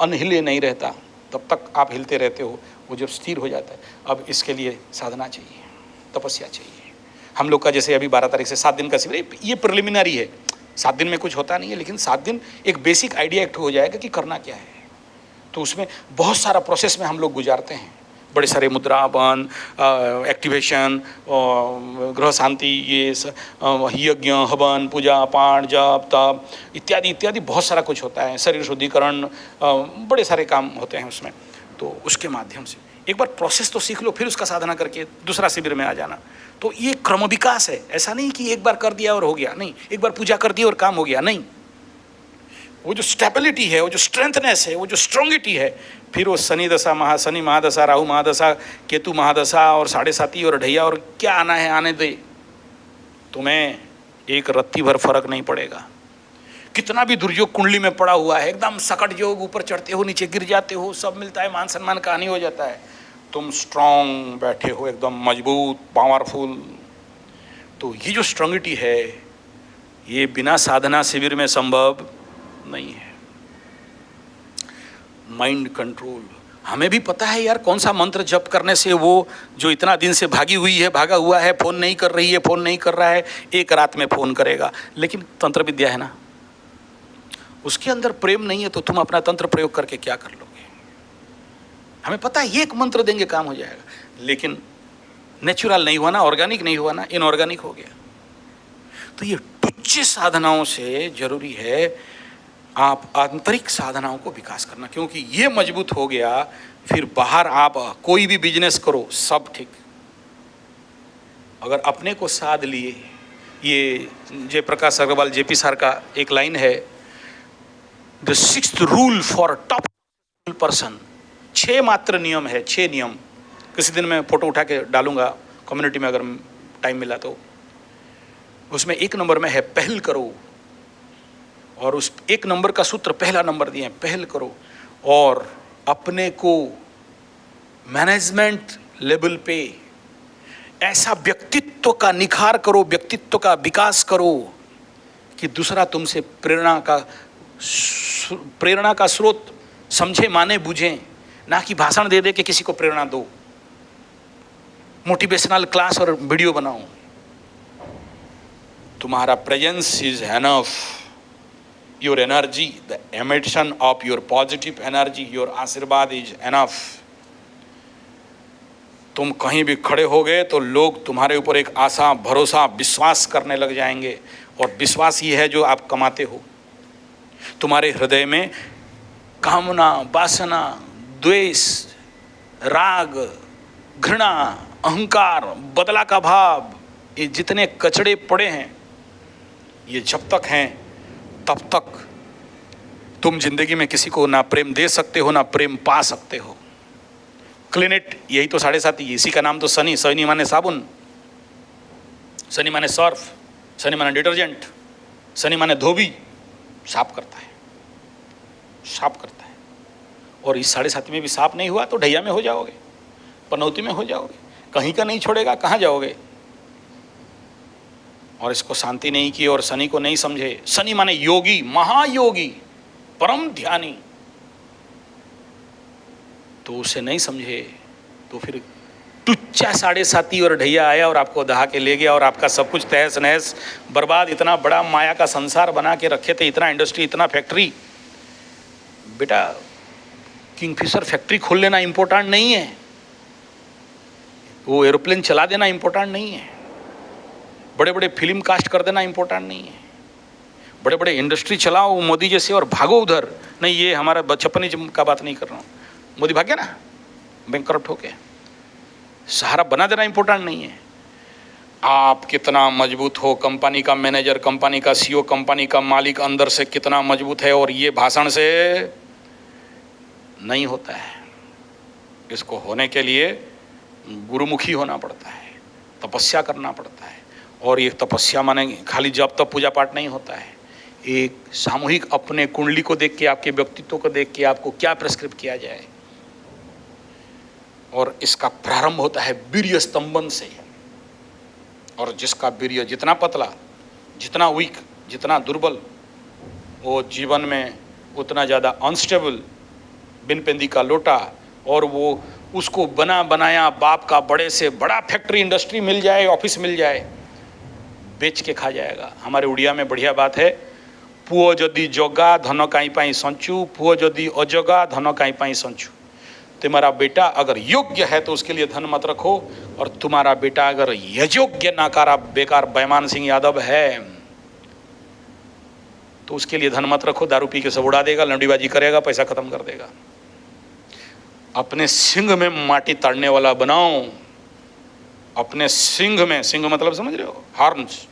अनहिले नहीं रहता तब तक आप हिलते रहते हो, वो जब स्थिर हो जाता है। अब इसके लिए साधना चाहिए, तपस्या चाहिए। हम लोग का जैसे अभी 12 तारीख से 7 दिन का शिविर, ये प्रिलिमिनरी है, 7 दिन में कुछ होता नहीं है, लेकिन 7 दिन एक बेसिक आइडिया एक हो जाएगा कि करना क्या है। तो उसमें बहुत सारा प्रोसेस में हम लोग गुजारते हैं, बड़े सारे मुद्रा बन, एक्टिवेशन, ग्रह शांति, ये यज्ञ हवन पूजा पाठ जप तप इत्यादि इत्यादि बहुत सारा कुछ होता है, शरीर शुद्धिकरण, बड़े सारे काम होते हैं उसमें। तो उसके माध्यम से एक बार प्रोसेस तो सीख लो, फिर उसका साधना करके दूसरा शिविर में आ जाना। तो ये क्रम विकास है, ऐसा नहीं कि एक बार कर दिया और हो गया, नहीं, एक बार पूजा कर दी और काम हो गया, नहीं। वो जो स्टेबिलिटी है, वो जो स्ट्रेंथनेस है, वो जो स्ट्रॉन्गिटी है, फिर वो शनि दशा शनि महादशा, राहु महादशा, केतु महादशा और 7.5 और ढैया और क्या आना है आने दे, तुम्हें एक रत्ती भर फर्क नहीं पड़ेगा। कितना भी दुर्योग कुंडली में पड़ा हुआ है, एकदम सकट योग, ऊपर चढ़ते हो नीचे गिर जाते हो, सब मिलता है, मान सम्मान का हानि हो जाता है, तुम स्ट्रांग बैठे हो, एकदम मजबूत पावरफुल। तो ये जो स्ट्रॉन्गिटी है, ये बिना साधना शिविर में संभव नहीं है। माइंड कंट्रोल, हमें भी पता है यार कौन सा मंत्र जप करने से वो जो इतना दिन से भागी हुई है, भागा हुआ है, फोन नहीं कर रही है, फोन नहीं कर रहा है, एक रात में फोन करेगा। लेकिन तंत्र विद्या है ना, उसके अंदर प्रेम नहीं है, तो तुम अपना तंत्र प्रयोग करके क्या कर लोगे। हमें पता है एक मंत्र देंगे काम हो जाएगा, लेकिन नेचुरल नहीं हुआ ना, ऑर्गेनिक नहीं हुआ ना, इनऑर्गेनिक हो गया। तो ये तुच्छ साधनाओं से जरूरी है आप आंतरिक साधनाओं को विकास करना, क्योंकि ये मजबूत हो गया, फिर बाहर आप कोई भी बिजनेस करो सब ठीक। अगर अपने को साध लिए, ये जयप्रकाश अग्रवाल जेपी सर का एक लाइन है, the 6th rule for top person, 6 मात्र नियम है, 6 नियम। किसी दिन मैं फोटो उठा के डालूंगा कम्युनिटी में अगर टाइम मिला तो। उसमें 1 नंबर में है पहल करो, और उस 1 नंबर का सूत्र पहला नंबर दिए, पहल करो, और अपने को मैनेजमेंट लेवल पे ऐसा व्यक्तित्व का निखार करो, व्यक्तित्व का विकास करो कि दूसरा तुमसे प्रेरणा का स्रोत समझे, माने, बुझे, ना कि भाषण दे दे के किसी को प्रेरणा दो, मोटिवेशनल क्लास और वीडियो बनाओ। तुम्हारा presence is enough, your energy, the emission of your positive energy, your आशीर्वाद इज एनफ। तुम कहीं भी खड़े हो गए तो लोग तुम्हारे ऊपर एक आशा, भरोसा, विश्वास करने लग जाएंगे, और विश्वास ही है जो आप कमाते हो। तुम्हारे हृदय में कामना, वासना, द्वेष, राग, घृणा, अहंकार, बदला का भाव, ये जितने कचड़े पड़े हैं, ये जब तक हैं तब तक तुम जिंदगी में किसी को ना प्रेम दे सकते हो, ना प्रेम पा सकते हो। क्लिनेट, यही तो 7.5, इसी का नाम तो शनि। शनि माने साबुन, शनि माने सर्फ, शनि माने डिटर्जेंट, शनि माने धोबी, साफ करता है, साफ करता है। और इस 7.5 में भी साफ नहीं हुआ तो ढैया में हो जाओगे, पनौती में हो जाओगे, कहीं का नहीं छोड़ेगा, कहाँ जाओगे। और इसको शांति नहीं की और शनि को नहीं समझे। शनि माने योगी, महायोगी, परम ध्यानी। तो उसे नहीं समझे तो फिर टुच्चा 7.5 और ढैया आया और आपको दहा के ले गया और आपका सब कुछ तहस नहस बर्बाद। इतना बड़ा माया का संसार बना के रखे थे, इतना इंडस्ट्री, इतना फैक्ट्री। बेटा, किंगफिशर फैक्ट्री खोल लेना इम्पोर्टेंट नहीं है, वो एरोप्लेन चला देना इम्पोर्टेंट नहीं है, बड़े बड़े फिल्म कास्ट कर देना इम्पोर्टेंट नहीं है, बड़े बड़े इंडस्ट्री चलाओ मोदी जैसे और भागो उधर। नहीं, ये हमारा बचपनी का बात नहीं कर रहा हूँ। मोदी भाग गया ना बैंकरप्ट होके, सहारा बना देना इम्पोर्टेंट नहीं है। आप कितना मजबूत हो, कंपनी का मैनेजर, कंपनी का सीईओ, कंपनी का मालिक अंदर से कितना मजबूत है, और ये भाषण से नहीं होता है। इसको होने के लिए गुरुमुखी होना पड़ता है, तपस्या करना पड़ता है। और ये तपस्या माने खाली जब तब पूजा पाठ नहीं होता है, एक सामूहिक अपने कुंडली को देख के, आपके व्यक्तित्व को देख के आपको क्या प्रेस्क्रिप्ट किया जाए। और इसका प्रारंभ होता है वीर्य स्तंभन से। और जिसका वीर्य जितना पतला, जितना वीक, जितना दुर्बल, वो जीवन में उतना ज़्यादा अनस्टेबल, बिन पेंदी का लोटा। और वो उसको बना बनाया बाप का बड़े से बड़ा फैक्ट्री इंडस्ट्री मिल जाए, ऑफिस मिल जाए, बेच के खा जाएगा। हमारे उड़िया में बढ़िया बात है, पुओ जदि जोगा धन काई पाई संचू, पुओ जदि अजोगा धन काई पाई संचू। तुम्हारा बेटा अगर योग्य है तो उसके लिए धन मत रखो, और तुम्हारा बेटा अगर यजोग्य नाकारा बेकार बेईमान सिंह यादव है तो उसके लिए धन मत रखो। दारू पी के सब उड़ा देगा, लंडीबाजी करेगा, पैसा खत्म कर देगा। अपने सिंह में माटी ताड़ने वाला बनाओ। अपने सिंह में, सिंह मतलब समझ रहे हो, हॉर्न्स,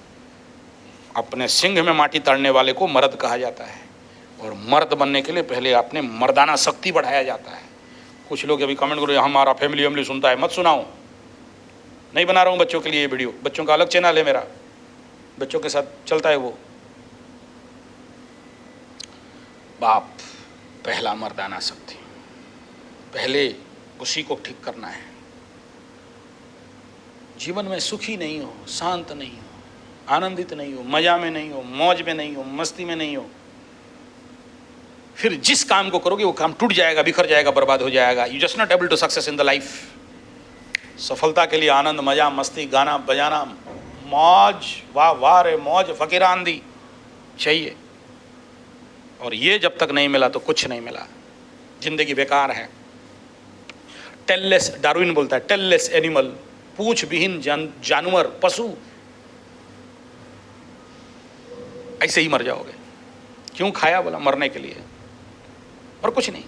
अपने सिंह में माटी ताड़ने वाले को मर्द कहा जाता है। और मर्द बनने के लिए पहले अपने मर्दाना शक्ति बढ़ाया जाता है। कुछ लोग अभी कमेंट करो हमारा फैमिली सुनता है, मत सुनाओ। नहीं बना रहा हूँ बच्चों के लिए वीडियो, बच्चों का अलग चैनल है मेरा, बच्चों के साथ चलता है वो। बाप पहला मर्दाना शक्ति, पहले उसी को ठीक करना है। जीवन में सुखी नहीं हो, शांत नहीं हो, आनंदित नहीं हो, मजा में नहीं हो, मौज में नहीं हो, मस्ती में नहीं हो, फिर जिस काम को करोगे वो काम टूट जाएगा, बिखर जाएगा, बर्बाद हो जाएगा। You just not able to success in the life. सफलता के लिए आनंद, मजा, मस्ती, गाना बजाना, मौज, वाह वाह रे मौज, फकीरांदी चाहिए। और ये जब तक नहीं मिला तो कुछ नहीं मिला, जिंदगी बेकार है। टेललेस, डार्विन बोलता है, टेललेस एनिमल, पूछ विहीन जानवर, पशु, ऐसे ही मर जाओगे। क्यों खाया? बोला मरने के लिए, और कुछ नहीं।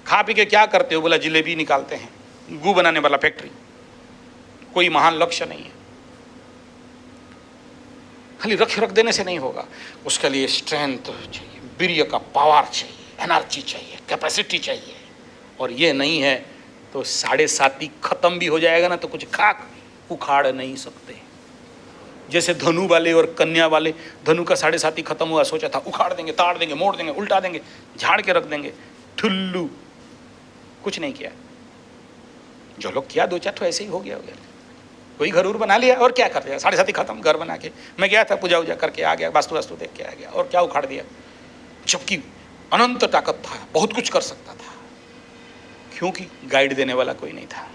खा पी के क्या करते हो? बोला जिलेबी निकालते हैं, गू बनाने वाला फैक्ट्री। कोई महान लक्ष्य नहीं है, खाली रख देने से नहीं होगा। उसके लिए स्ट्रेंथ चाहिए, वीर्य का पावर चाहिए, एनर्जी चाहिए, कैपेसिटी चाहिए। और ये नहीं है तो 7.5 खत्म भी हो जाएगा ना तो कुछ खाक उखाड़ नहीं सकते। जैसे धनु वाले और कन्या वाले, धनु का 7.5 खत्म हुआ, सोचा था उखाड़ देंगे, ताड़ देंगे, मोड़ देंगे, उल्टा देंगे, झाड़ के रख देंगे, ठुल्लू, कुछ नहीं किया। जो लोग किया 2-4 तो ऐसे ही हो गया। कोई घर बना लिया और क्या कर दिया, 7.5 खत्म। घर बना के मैं गया था, पूजा वूजा करके आ गया, वास्तु देख के आ गया, और क्या उखाड़ दिया। जबकि अनंत ताकत था, बहुत कुछ कर सकता था, क्योंकि गाइड देने वाला कोई नहीं था,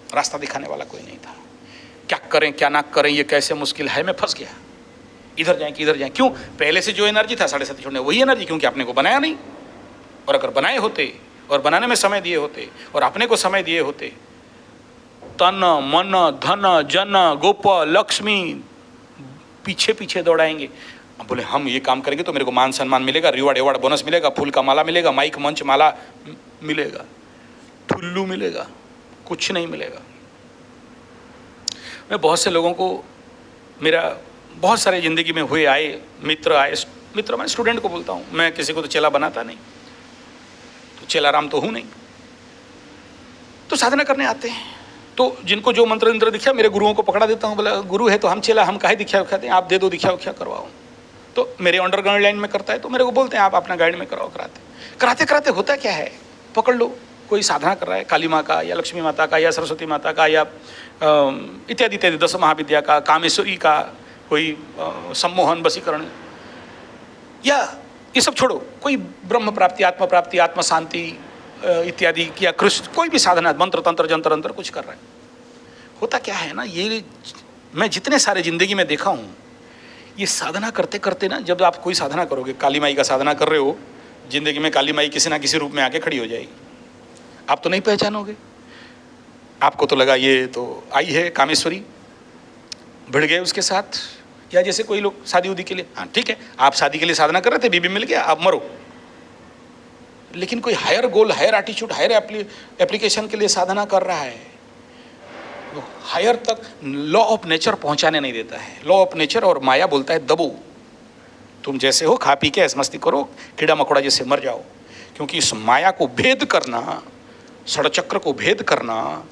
रास्ता दिखाने वाला कोई नहीं था। क्या करें क्या ना करें, ये कैसे मुश्किल है, मैं फंस गया, इधर जाएं कि इधर जाएं। क्यों? पहले से जो एनर्जी था 7.5 छोड़ने, वही एनर्जी, क्योंकि आपने को बनाया नहीं। और अगर बनाए होते और बनाने में समय दिए होते और अपने को समय दिए होते, तन मन धन जन गोप लक्ष्मी पीछे पीछे दौड़ाएंगे। अब बोले हम ये काम करेंगे तो मेरे को मान सम्मान मिलेगा, रिवार्ड एवार्ड बोनस मिलेगा, फूल का माला मिलेगा, माइक मंच माला मिलेगा, ठुल्लू मिलेगा, कुछ नहीं मिलेगा। मैं बहुत से लोगों को, मेरा बहुत सारे ज़िंदगी में हुए आए मित्र मैं स्टूडेंट को बोलता हूँ, मैं किसी को तो चेला बनाता नहीं, तो चेला राम तो हूँ नहीं, तो साधना करने आते हैं। तो जिनको जो मंत्र इंत्र दिखा, मेरे गुरुओं को पकड़ा देता हूँ, बोला गुरु है तो हम चेला, हम काहे दीक्षा उखाते हैं, आप दे दो दीक्षा उख्या करवाओ। तो मेरे अंडरग्राउंड लाइन में करता है तो मेरे को बोलते हैं आप अपना गाइड में कराओ। कराते कराते होता क्या है, पकड़ लो, कोई साधना कर रहा है काली माँ का या लक्ष्मी माता का या सरस्वती माता का या इत्यादि इत्यादि 10 महाविद्या का, कामेश्वरी का, कोई सम्मोहन वशीकरण, या ये सब छोड़ो, कोई ब्रह्म प्राप्ति, आत्म प्राप्ति, आत्म शांति, इत्यादि किया, कृष्ण कोई भी साधना, मंत्र तंत्र जंतर अंतर कुछ कर रहा है। होता क्या है ना, ये मैं जितने सारे जिंदगी में देखा हूँ, ये साधना करते करते ना, जब आप कोई साधना करोगे, काली माई का साधना कर रहे हो, जिंदगी में काली माई किसी ना किसी रूप में आके खड़ी हो जाएगी, आप तो नहीं पहचानोगे। आपको तो लगा ये तो आई है कामेश्वरी, भिड़ गए उसके साथ। या जैसे कोई लोग शादी उदी के लिए, हाँ ठीक है, आप शादी के लिए साधना कर रहे थे, बीबी मिल गया, आप मरो। लेकिन कोई हायर गोल, हायर एटीट्यूड, हायर एप्लीकेशन के लिए साधना कर रहा है, वो हायर तक लॉ ऑफ नेचर पहुंचाने नहीं देता है। लॉ ऑफ नेचर और माया बोलता है दबो, तुम जैसे हो, खा पी के ऐस मस्ती करो, कीड़ा मकोड़ा जैसे मर जाओ। क्योंकि इस माया को भेद करना, षड़चक्र को भेद करना,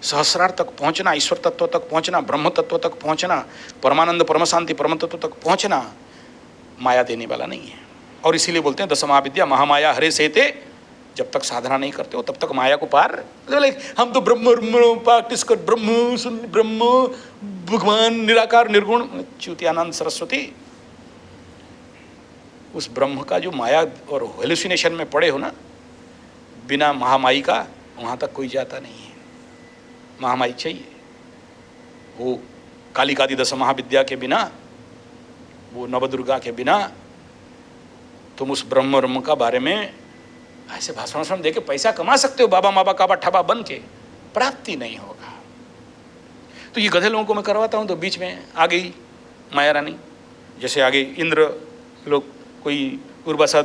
सहस्रार तक पहुंचना, ईश्वर तत्व तक पहुंचना, ब्रह्म तत्व तक पहुंचना, परमानंद परम शांति परम तत्व तक पहुंचना, माया देने वाला नहीं है। और इसीलिए बोलते हैं दशमहाविद्या महामाया हरे सेते। जब तक साधना नहीं करते हो तब तक माया को पार, हम तो ब्रह्म प्रैक्टिस कर, ब्रह्म भगवान निराकार निर्गुण, च्युतियानंद सरस्वती, उस ब्रह्म का जो माया और हेलुसिनेशन में पड़े हो ना, बिना महामाई का वहाँ तक कोई जाता नहीं है। महामाई चाहिए। वो कालिकादि दश महाविद्या के बिना, वो नवदुर्गा के बिना तुम उस ब्रह्म का बारे में ऐसे भाषण दे के पैसा कमा सकते हो, बाबा माबा काबा ठबा बन के, प्राप्ति नहीं होगा। तो ये गधे लोगों को मैं करवाता हूँ, तो बीच में आ गई माया रानी, जैसे आ गई इंद्र लोग, कोई उर्वासा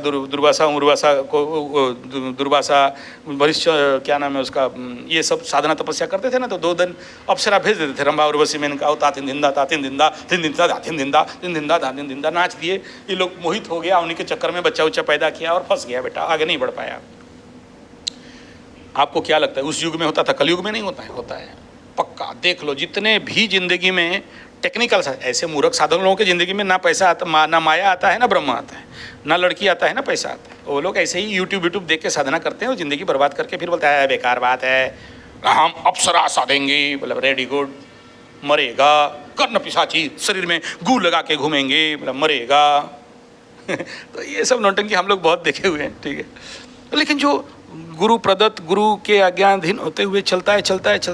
वरिष्ठ क्या नाम है उसका, ये सब साधना तपस्या करते थे ना, तो 2 दिन अप्सरा भेज देते थे, रंभा उर्वशी में इनका तातिन दिंदा तातिन दिंदा तिन दिंदा दातिन दिंदा तिन दिंदा दातिन दिंदा नाच दिए। ये लोग मोहित हो गया, उन्हीं के चक्कर में बच्चा उच्चा पैदा किया और फंस गया बेटा, आगे नहीं बढ़ पाया। आपको क्या लगता है उस युग में होता था, कलयुग में नहीं होता है? होता है पक्का। देख लो जितने भी जिंदगी में टेक्निकल, ऐसे मूर्ख साधन लोगों की जिंदगी में ना पैसा आता, ना माया आता है, ना ब्रह्म आता है, ना लड़की आता है, ना पैसा आता है। वो लोग ऐसे ही यूट्यूब देख के साधना करते हैं और जिंदगी बर्बाद करके फिर बोलता है बेकार बात है, हम अप्सरा साधेंगे, मतलब रेडी गुड, मरेगा, कर्ण पिशाची, शरीर में गू लगा के घूमेंगे, मतलब मरेगा। तो ये सब नौटंकी हम लोग बहुत देखे हुए हैं, ठीक है। लेकिन जो गुरु प्रदत्त, गुरु के आज्ञाधीन होते हुए चलता है,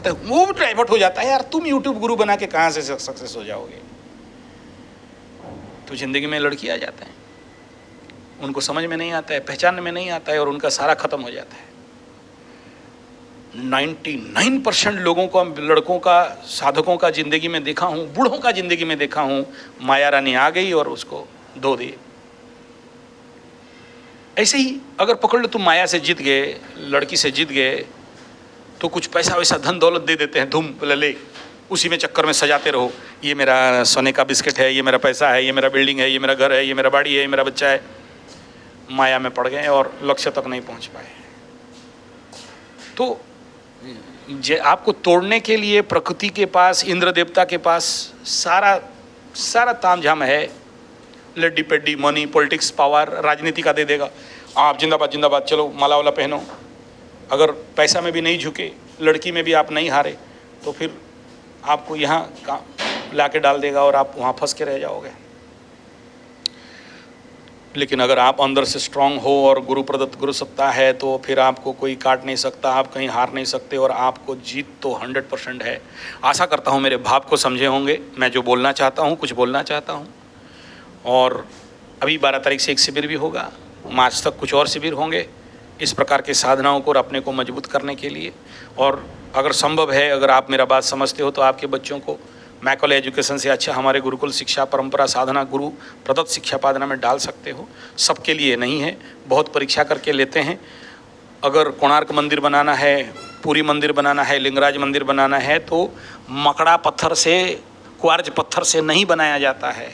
वो डाइवर्ट हो जाता है। यार तुम यूट्यूब गुरु बना के कहाँ से सक्सेस हो जाओगे? तो जिंदगी में लड़की आ जाते हैं, उनको समझ में नहीं आता है, पहचानने में नहीं आता है, और उनका सारा खत्म हो जाता है। 99% लोगों का, लड़कों का, साधकों का जिंदगी में देखा हूँ, बूढ़ों का जिंदगी में देखा हूँ, माया रानी आ गई और उसको धो दी। ऐसे ही अगर पकड़ लो तुम माया से जीत गए, लड़की से जीत गए, तो कुछ पैसा वैसा धन दौलत दे देते हैं, धूम ले, उसी में चक्कर में सजाते रहो, ये मेरा सोने का बिस्किट है, ये मेरा पैसा है, ये मेरा बिल्डिंग है, ये मेरा घर है, ये मेरा बाड़ी है, ये मेरा बच्चा है। माया में पड़ गए और लक्ष्य तक नहीं पहुंच पाए। तो आपको तोड़ने के लिए प्रकृति के पास, इंद्र देवता के पास सारा तामझाम है। Laddi Peddie, money, politics, power, राजनीति का दे देगा। आप जिंदाबाद जिंदाबाद, चलो माला वाला पहनो। अगर पैसा में भी नहीं झुके, लड़की में भी आप नहीं हारे, तो फिर आपको यहाँ ला के डाल देगा और आप वहाँ फंस के रह जाओगे। लेकिन अगर आप अंदर से स्ट्रांग हो और गुरु प्रदत्त गुरु सत्ता है, तो फिर आपको कोई काट नहीं सकता, आप कहीं हार नहीं सकते, और आपको जीत तो 100% है। आशा करता हूँ मेरे भाव को समझे होंगे, मैं जो बोलना चाहता हूँ, कुछ बोलना चाहता हूँ। और अभी 12 तारीख से एक शिविर भी होगा, मार्च तक कुछ और शिविर होंगे इस प्रकार के साधनाओं को और अपने को मजबूत करने के लिए। और अगर संभव है, अगर आप मेरा बात समझते हो, तो आपके बच्चों को मैकल एजुकेशन से अच्छा हमारे गुरुकुल शिक्षा परंपरा साधना गुरु प्रदत्त शिक्षा पादना में डाल सकते हो। सबके लिए नहीं है, बहुत परीक्षा करके लेते हैं। अगर कोणार्क मंदिर बनाना है, पुरी मंदिर बनाना है, लिंगराज मंदिर बनाना है, तो मकड़ा पत्थर से, क्वार्ज पत्थर से नहीं बनाया जाता है।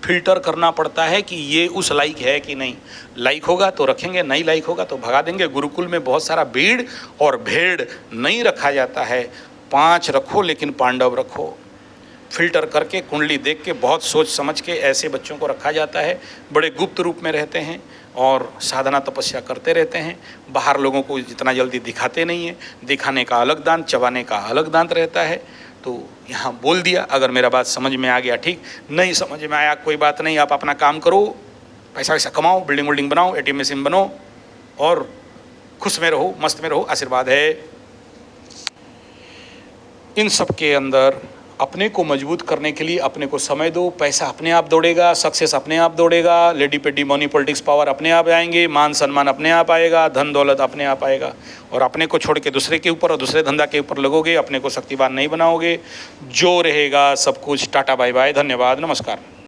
फिल्टर करना पड़ता है कि ये उस लायक है कि नहीं। लायक होगा तो रखेंगे, नहीं लायक होगा तो भगा देंगे। गुरुकुल में बहुत सारा भीड़ और भेड़ नहीं रखा जाता है। 5 रखो लेकिन पांडव रखो। फिल्टर करके, कुंडली देख के, बहुत सोच समझ के ऐसे बच्चों को रखा जाता है। बड़े गुप्त रूप में रहते हैं और साधना तपस्या करते रहते हैं। बाहर लोगों को जितना जल्दी दिखाते नहीं हैं। दिखाने का अलग दांत, चबाने का अलग दांत रहता है। तो यहाँ बोल दिया, अगर मेरा बात समझ में आ गया ठीक, नहीं समझ में आया कोई बात नहीं। आप अपना काम करो, पैसा वैसा कमाओ, बिल्डिंग बनाओ, ATM मशीन बनो और खुश में रहो, मस्त में रहो, आशीर्वाद है। इन सब के अंदर अपने को मजबूत करने के लिए अपने को समय दो। पैसा अपने आप दौड़ेगा, सक्सेस अपने आप दौड़ेगा, लेडी पेडी मनी पॉलिटिक्स पावर अपने आप आएंगे, मान सम्मान अपने आप आएगा, धन दौलत अपने आप आएगा। और अपने को छोड़ के दूसरे के ऊपर और दूसरे धंधा के ऊपर लगोगे, अपने को शक्तिवान नहीं बनाओगे। जो रहेगा सब कुछ। टाटा बाय बाय, धन्यवाद, नमस्कार।